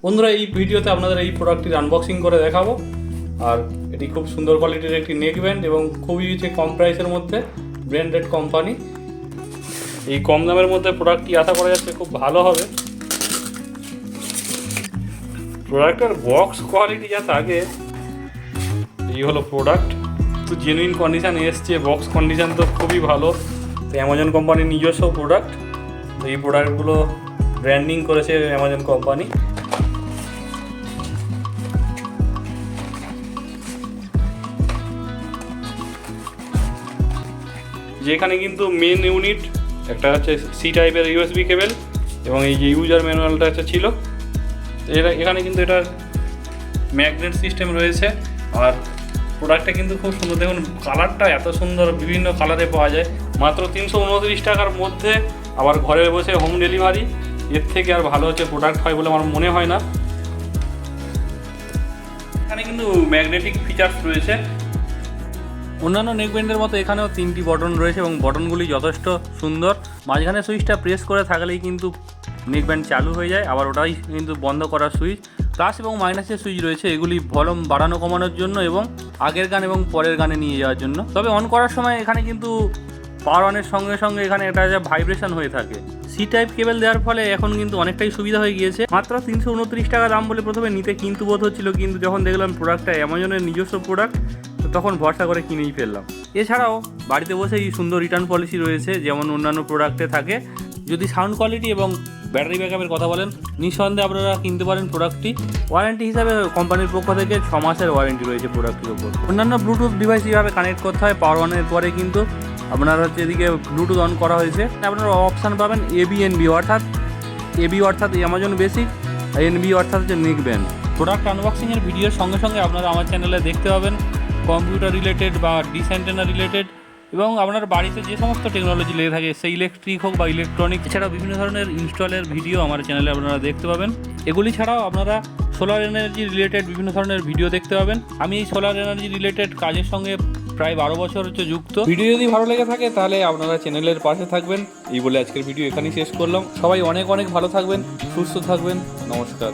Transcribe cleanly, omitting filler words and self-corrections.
বন্ধুরা এই ভিডিওতে আপনাদের এই প্রোডাক্টটির আনবক্সিং করে দেখাবো। আর এটি খুব সুন্দর কোয়ালিটির একটি নেক ব্যান্ড এবং খুবই কম প্রাইসের মধ্যে ব্র্যান্ডেড কোম্পানি। এই কম দামের মধ্যে প্রোডাক্টটি আশা করা যাচ্ছে খুব ভালো হবে। প্রোডাক্টের বক্স কোয়ালিটি যা থাকে, এই হলো প্রোডাক্ট। তো জেনুইন কন্ডিশানে এসছে, বক্স কন্ডিশান তো খুবই ভালো। তো অ্যামাজন কোম্পানির নিজস্ব প্রোডাক্ট। তো এই প্রোডাক্টগুলো ব্র্যান্ডিং করেছে অ্যামাজন কোম্পানি। যেখানে কিন্তু মেন ইউনিট একটা হচ্ছে সি টাইপের ইউএসবি কেবল এবং এই যে ইউজার ম্যানুয়ালটা একটা ছিল। এখানে কিন্তু এটার ম্যাগনেট সিস্টেম রয়েছে। আর প্রোডাক্টটা কিন্তু খুব সুন্দর, দেখুন কালারটা এত সুন্দর, বিভিন্ন কালারে পাওয়া যায় মাত্র 329 টাকার মধ্যে। আবার ঘরে বসে হোম ডেলিভারি, এর থেকে আর ভালো হচ্ছে প্রোডাক্ট হয় বলে আমার মনে হয় না। এখানে কিন্তু ম্যাগনেটিক ফিচার্স রয়েছে। অন্যান্য নেকব্যান্ডের মতো এখানেও 3টি বটন রয়েছে এবং বটনগুলি যথেষ্ট সুন্দর। মাঝখানে সুইচটা প্রেস করে থাকলেই কিন্তু নেকব্যান্ড চালু হয়ে যায়, আবার ওটাই কিন্তু বন্ধ করার সুইচ। প্লাস এবং মাইনাসের সুইচ রয়েছে, এগুলি ভলিউম বাড়ানো কমানোর জন্য এবং আগের গান এবং পরের গানে নিয়ে যাওয়ার জন্য। তবে অন করার সময় এখানে কিন্তু পাওয়ার অনের সঙ্গে সঙ্গে এখানে একটা ভাইব্রেশন হয়ে থাকে। সি টাইপ কেবল দেওয়ার ফলে এখন কিন্তু অনেকটাই সুবিধা হয়ে গিয়েছে। মাত্র 329 টাকা দাম বলে প্রথমে নিতে কিন্তু বোধ হচ্ছিল, কিন্তু যখন দেখলাম প্রোডাক্টটা অ্যামাজনের নিজস্ব প্রোডাক্ট, তখন ভরসা করে কিনেই ফেললাম। এছাড়াও বাড়িতে বসেই সুন্দর রিটার্ন পলিসি রয়েছে, যেমন অন্যান্য প্রোডাক্টে থাকে। যদি সাউন্ড কোয়ালিটি এবং ব্যাটারি ব্যাকআপের কথা বলেন, নিঃসন্দেহে আপনারা কিনতে পারেন প্রোডাক্টটি। ওয়ারেন্টি হিসাবে কোম্পানির পক্ষ থেকে 6 মাসের ওয়ারেন্টি রয়েছে প্রোডাক্টের উপর। অন্যান্য ব্লুটুথ ডিভাইস কীভাবে কানেক্ট করতে হয়, পাওয়ার অনের পরে কিন্তু আপনার হচ্ছে এদিকে ব্লুটুথ অন করা হয়েছে। আপনারা অপশান পাবেন এবিএনবি, অর্থাৎ এবি অর্থাৎ অ্যামাজন বেসিক, এনবি অর্থাৎ হচ্ছে নেক ব্যান্ড। প্রোডাক্ট আনবক্সিংয়ের ভিডিওর সঙ্গে সঙ্গে আপনারা আমার চ্যানেলে দেখতে পাবেন কম্পিউটার রিলেটেড বা ডিশ অ্যান্টেনা রিলেটেড এবং আপনার বাড়িতে যে সমস্ত টেকনোলজি লেগে থাকে, সেই ইলেকট্রিক হোক বা ইলেকট্রনিক, এছাড়াও বিভিন্ন ধরনের ইনস্টলের ভিডিও আমার চ্যানেলে আপনারা দেখতে পাবেন। এগুলি ছাড়াও আপনারা সোলার এনার্জি রিলেটেড বিভিন্ন ধরনের ভিডিও দেখতে পাবেন। আমি এই সোলার এনার্জি রিলেটেড কাজের সঙ্গে প্রায় 12 বছর হচ্ছে যুক্ত। ভিডিও যদি ভালো লেগে থাকে তাহলে আপনারা চ্যানেলের পাশে থাকবেন। এই বলে আজকের ভিডিও এখানেই শেষ করলাম। সবাই অনেক অনেক ভালো থাকবেন, সুস্থ থাকবেন। নমস্কার।